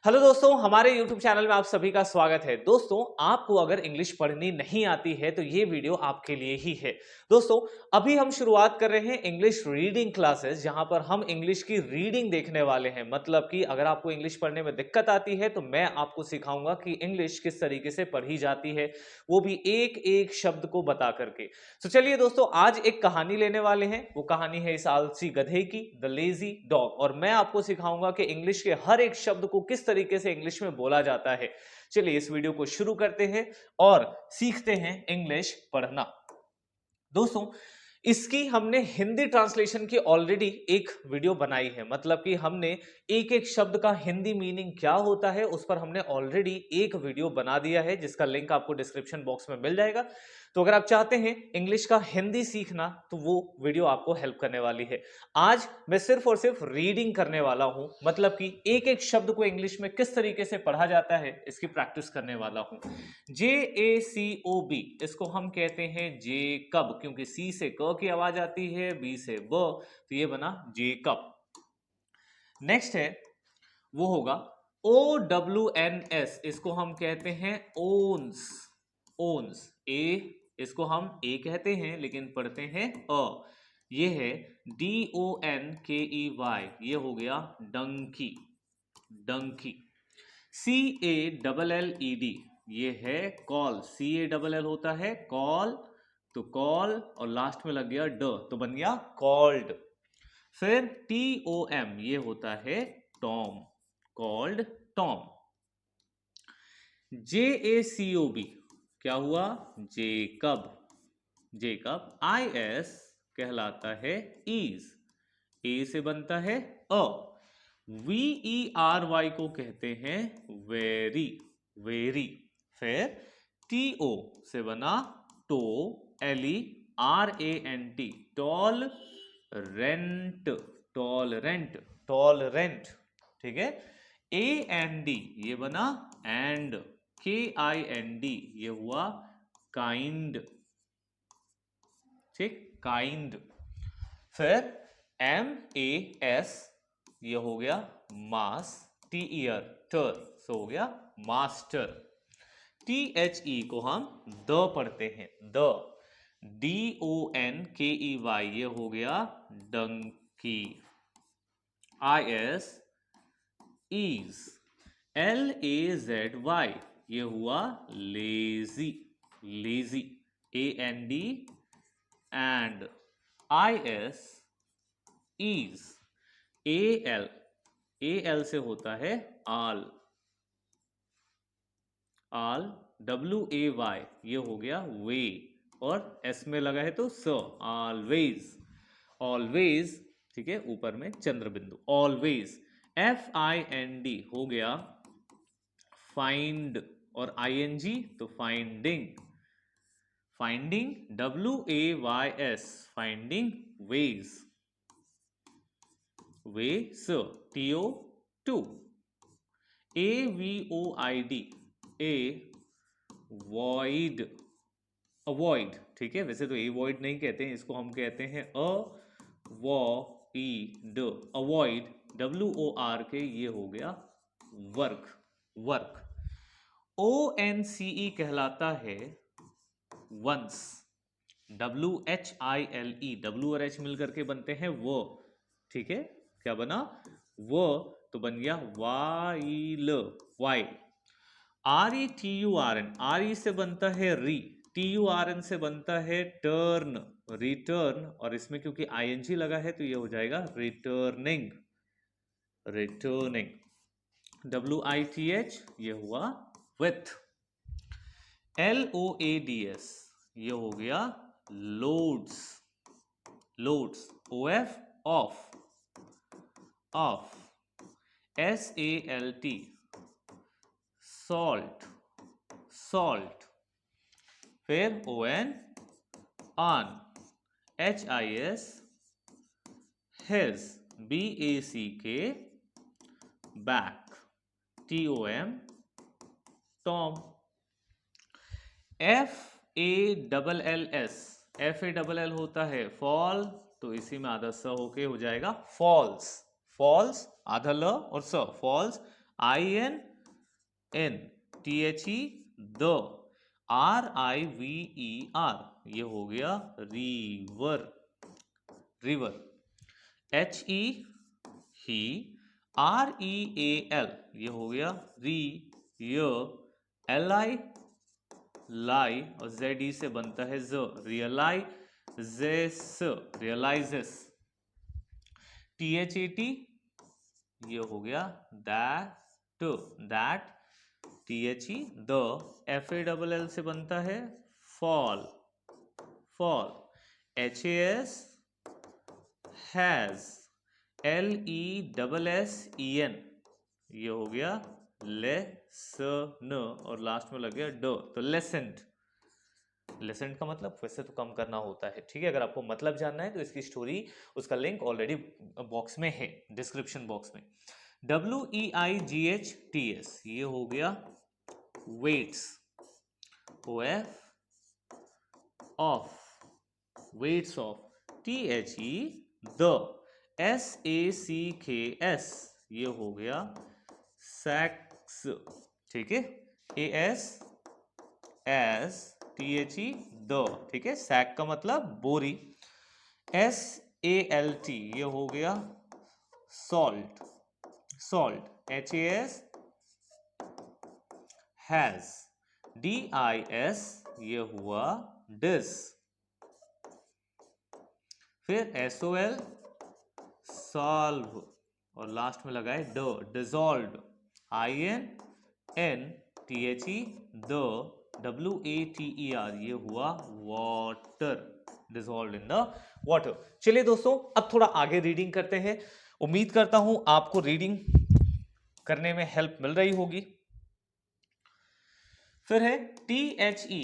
Hello दोस्तों, हमारे YouTube channel में आप सभी का स्वागत है। दोस्तों, आपको अगर इंग्लिश पढ़नी नहीं आती है तो ये वीडियो आपके लिए ही है। दोस्तों, अभी हम शुरुआत कर रहे हैं इंग्लिश रीडिंग क्लासेस, जहां पर हम इंग्लिश की रीडिंग देखने वाले हैं। मतलब कि अगर आपको इंग्लिश पढ़ने में दिक्कत आती है तो मैं आपको सिखाऊंगा कि इंग्लिश किस तरीके से पढ़ी जाती है, वो भी एक एक शब्द को बता करके। तो चलिए दोस्तों, आज एक कहानी लेने वाले हैं। वो कहानी है इस आलसी गधे की, द लेजी डॉग। और मैं आपको सिखाऊंगा कि इंग्लिश के हर एक शब्द को किस तरीके से इंग्लिश में बोला जाता है। चलिए इस वीडियो को शुरू करते हैं और सीखते हैं इंग्लिश पढ़ना। दोस्तों, इसकी हमने हिंदी ट्रांसलेशन की ऑलरेडी एक वीडियो बनाई है। मतलब कि हमने एक एक शब्द का हिंदी मीनिंग क्या होता है उस पर हमने ऑलरेडी एक वीडियो बना दिया है, जिसका लिंक आपको डिस्क्रिप्शन बॉक्स में मिल जाएगा। तो अगर आप चाहते हैं इंग्लिश का हिंदी सीखना तो वो वीडियो आपको हेल्प करने वाली है। आज मैं सिर्फ और सिर्फ रीडिंग करने वाला हूं, मतलब कि एक एक शब्द को इंग्लिश में किस तरीके से पढ़ा जाता है इसकी प्रैक्टिस करने वाला हूं। JACOB, इसको हम कहते हैं जेकब, क्योंकि सी से क की आवाज आती है, बी से ब, तो ये बना जेकब। नेक्स्ट है, वो होगा OWNS, इसको हम कहते हैं ओन्स। ओन्स, ए इसको हम ए कहते हैं लेकिन पढ़ते हैं अ। ये है DONKEY, ये हो गया डंकी, डंकी। CALLED, ये है कॉल। CALL होता है कॉल, तो कॉल, और लास्ट में लग गया ड तो बन गया कॉल्ड। फिर TOM, ये होता है टॉम, कॉल्ड टॉम। JACOB क्या हुआ? Jacob, Jacob. IS कहलाता है ईज, ए से बनता है अ। VERY को कहते हैं वेरी, वेरी। फिर TO से बना to, LERANT, tolerant, tolerant, tolerant. ठीक है। AND, ये बना एंड। KIND, ये हुआ काइंड, ठीक, काइंड। फिर MAS, ये हो गया मास, TER टर, सो हो गया मास्टर। THE को हम द पढ़ते हैं, द। DONKEY, ये हो गया डंकी। IS ease. LAZY, ये हुआ lazy, lazy. AND and. IS is. AL से होता है आल, आल। WAY, ये हो गया वे, और S में लगा है तो स, ऑलवेज, ऑलवेज। ठीक है, ऊपर में चंद्र बिंदु, ऑलवेज। FIND हो गया फाइंड, और ING तो finding, finding. WAYS, finding veg, वेस। TO2। AVOID, ए वॉइड, अवॉइड। ठीक है, वैसे तो अवॉइड नहीं कहते हैं, इसको हम कहते हैं अवॉइड, अवॉइड। WORK, ये हो गया वर्क, वर्क। ONCE कहलाता है वंस। WHILE, W और H मिलकर के बनते हैं वो। ठीक है, क्या बना? वो, तो बन गया वाइल, वाइल। RETURN, RE से बनता है री, TURN से बनता है टर्न, रिटर्न। और इसमें क्योंकि ING लगा है तो ये हो जाएगा रिटर्निंग, रिटर्निंग। WITH, ये हुआ विथ। LOADS, ये हो गया loads, loads. OF, of, of. SALT, salt, salt. फिर ON, on. HIS, his. BACK, back. TOM, Tom. FALLS, FALL होता है फॉल, तो इसी में आधा स होके हो जाएगा फॉल्स, फॉल्स, आधा ल और स, falls. INN THE the, RIVER ये हो गया river, river. HE he, REAL ये हो गया री, य, LI लाई, और ZE से बनता है ज, रियलाइजेस, रियलाइजेस। THET ये हो गया that, that. THE the, FALL से बनता है fall, fall. HAS has, LESSEN ये हो गया लेसन, और लास्ट में लग गया ड, तो लेसेंट। लेसेंट का मतलब वैसे तो कम करना होता है, ठीक है। अगर आपको मतलब जानना है तो इसकी स्टोरी, उसका लिंक ऑलरेडी बॉक्स में है, डिस्क्रिप्शन बॉक्स में। WEIGHTS ये हो गया weights, OF of, weights of. THE the, SACKS ये हो गया सैक्स, ठीक है। ASSTHE द, ठीक है, सैक का मतलब बोरी। SALT ये हो गया salt, salt. HAS has, DIS ये हुआ डिस, फिर SOL सॉल्व, और लास्ट में लगाए ड, डिसॉल्व। INNTHE द, WATER ये हुआ water, dissolve in the water. चलिए दोस्तों, अब थोड़ा आगे रीडिंग करते हैं। उम्मीद करता हूं आपको रीडिंग करने में हेल्प मिल रही होगी। फिर है THE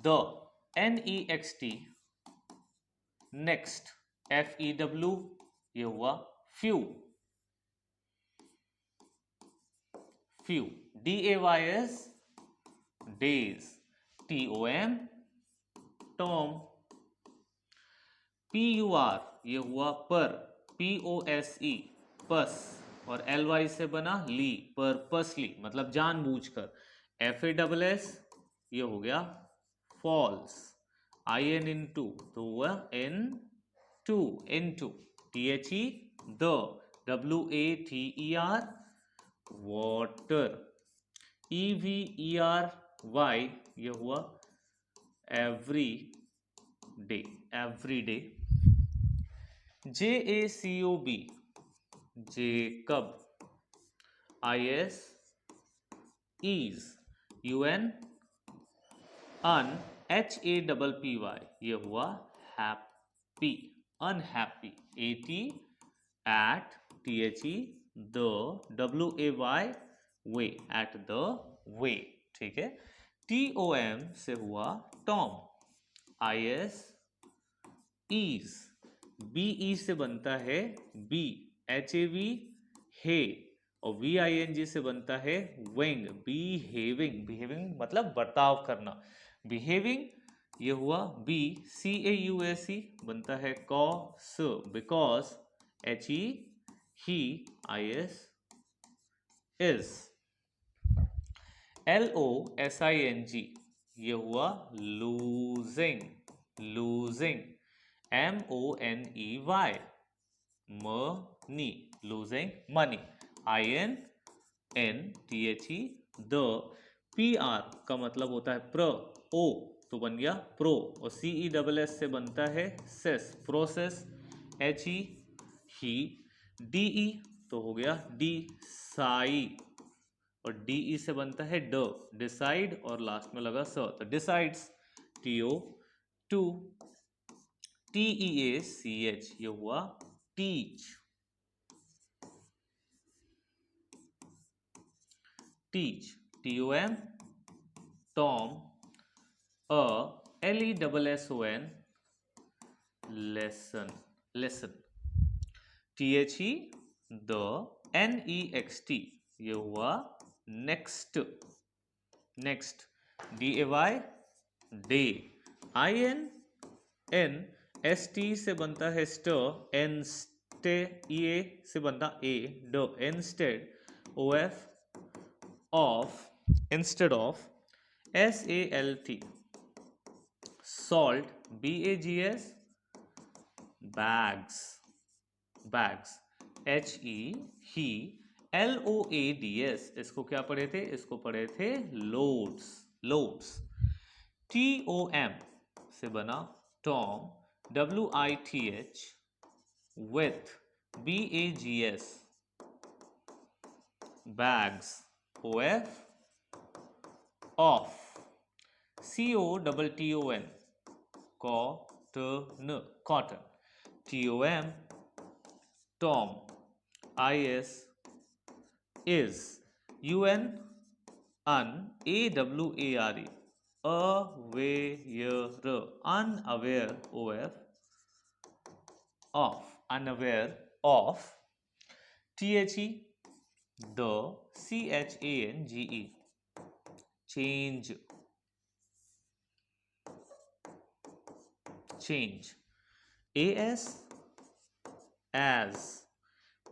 the, NEXT next, FEW ये हुआ few, few. DAYS days, TOM Tom. PUR ये हुआ पर, POSE पस, और LY से बना ली, पर्पसली मतलब जानबूझकर। FASS ये हो गया फॉल्स, IN इनटू तो हुआ N2, into. THE the, WATER water. EVERY ये हुआ every day, every day. JACOB Jacob. IS is, UN un, HAPPY ये हुआ happy, unhappy. AT at, THE the, WAY way, at the way, ठीक है। TOM से हुआ टॉम। IS ईज, BE से बनता है बी, HAV हे, और VING से बनता है विंग, बिहेविंग, बिहेविंग मतलब बर्ताव करना, बिहेविंग ये हुआ बी। CAUSE बनता है cos, because. HE he, IS is. LOSING ये हुआ losing, losing. MONEY money, losing money. INNTHE the, PR का मतलब होता है प्र, ओ तो बन गया प्रो, और CESS से बनता है cess, process. HE he, DE तो हो गया डिसाई, और DE से बनता है ड, डिसाइड, और लास्ट में लगा स, तो डिसाइड्स। TO2 TEACH ये हुआ teach, teach. TOM Tom, LESSON lesson, lesson. THE the, NEXT ये हुआ next, next. DAY day. INNST से बनता है स्ट, एनस्टे, EA से बनता ए, ड, instead. OF of, instead of SALT, salt, BAGS, bags, bags, HE LOADS, इसको क्या पढ़े थे? इसको पढ़े थे loads, loads. TOM से बना Tom, WITH with, BAGS, bags, OF, off, COTTON, cotton, cotton, TOM, Tom, IS, is, UN, AWARE, aware, unaware, OF, of, unaware of, THE, the, CHANGE, change, change, AS, as,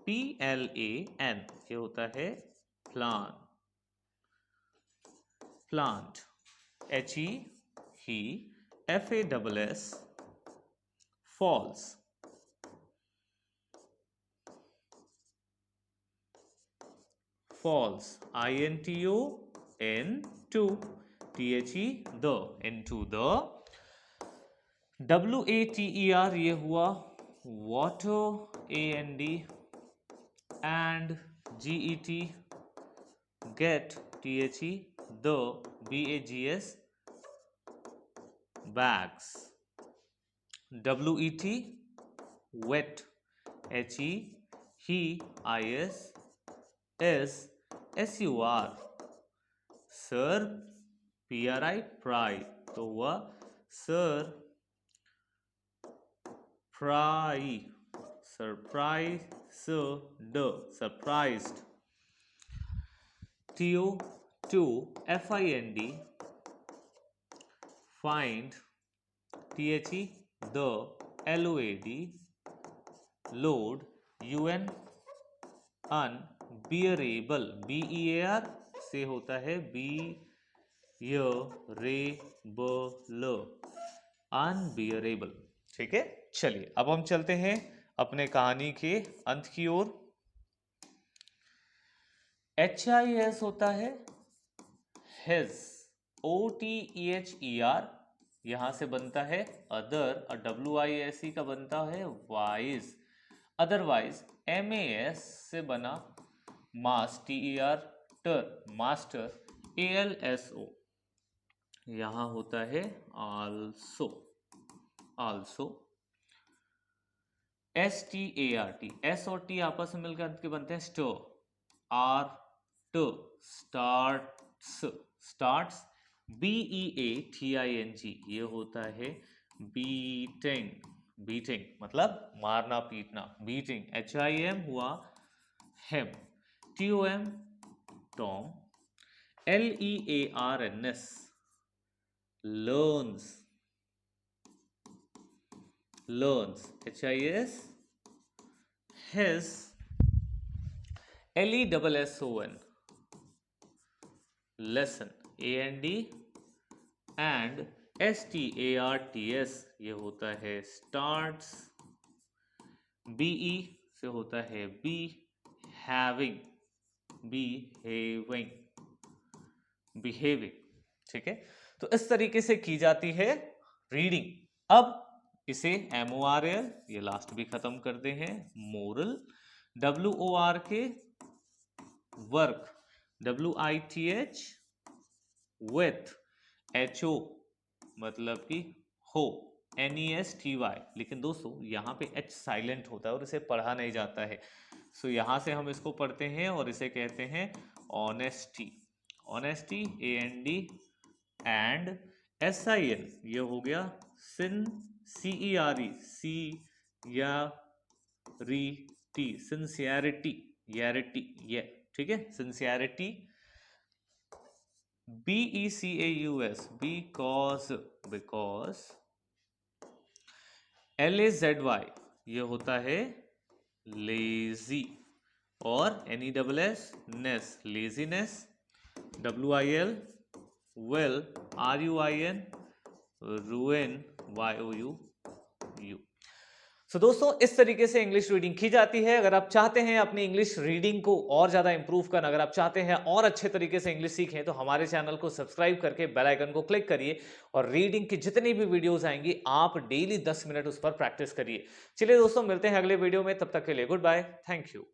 PLAN, ये होता है plan, plant, HE, he, FASS, false, false, INTO, N2, THE, the, into the, WATER, ये हुआ water, AND, and GET, get, THE, the, BAGS, bags, WET, wet, HE, he, IS, S, SUR, sir, PRI, pry, तो हुआ sir pry, surprise, surprised, TO2, FIND, find, THE, the, LOAD, load, UN, unbearable, BEAR से होता है bearable, unbearable. ठीक है, चलिए अब हम चलते हैं अपने कहानी के अंत की ओर. HIS होता है his, OTEHER, यहां से बनता है अदर, और WISE का बनता है वाइज, अदरवाइज. MAS से बना मास, TER, मास्टर, ALSO, यहां होता है आल्सो, आल्सो. START, S और T आपस में मिलकर अंत के बनते हैं स्टर, आर्ट, स्टार्ट्स, स्टार्ट्स. BEATING, ये होता है बीटिंग, बीटिंग मतलब मारना पीटना, बीटिंग. HIM हुआ him, TOM, Tom, LEARNS, learns, learns. HIS, his, LESSON, lesson, AND, and STARTS, ये होता है starts. BE से होता है be, having, behaving, behaving. ठीक है, तो इस तरीके से की जाती है रीडिंग. अब इसे MORL, ये लास्ट भी खत्म करते हैं. Moral, WORK, work, WITH, with, HO मतलब कि हो, NESTY. लेकिन दोस्तों यहाँ पे H साइलेंट होता है और इसे पढ़ा नहीं जाता है, सो यहाँ से हम इसको पढ़ते हैं और इसे कहते हैं honesty, honesty, AND, and SIN, ये हो गया सिन, CERE, सिंसियरिटी, यारिटी, ये ठीक है, sincerity. BECAUS, because, because. LAZY, ये होता है लेजी, और NESS, ness, laziness. WIL, will, RUIN, ruin, YOU. So दोस्तों इस तरीके से इंग्लिश रीडिंग की जाती है। अगर आप चाहते हैं अपनी इंग्लिश रीडिंग को और ज्यादा इंप्रूव करना, अगर आप चाहते हैं और अच्छे तरीके से इंग्लिश सीखें, तो हमारे चैनल को सब्सक्राइब करके बेल आइकन को क्लिक करिए और रीडिंग की जितनी भी वीडियोस आएंगी आप डेली 10 मिनट उस पर प्रैक्टिस करिए। चलिए दोस्तों, मिलते हैं अगले वीडियो में, तब तक के लिए गुड बाय, थैंक यू।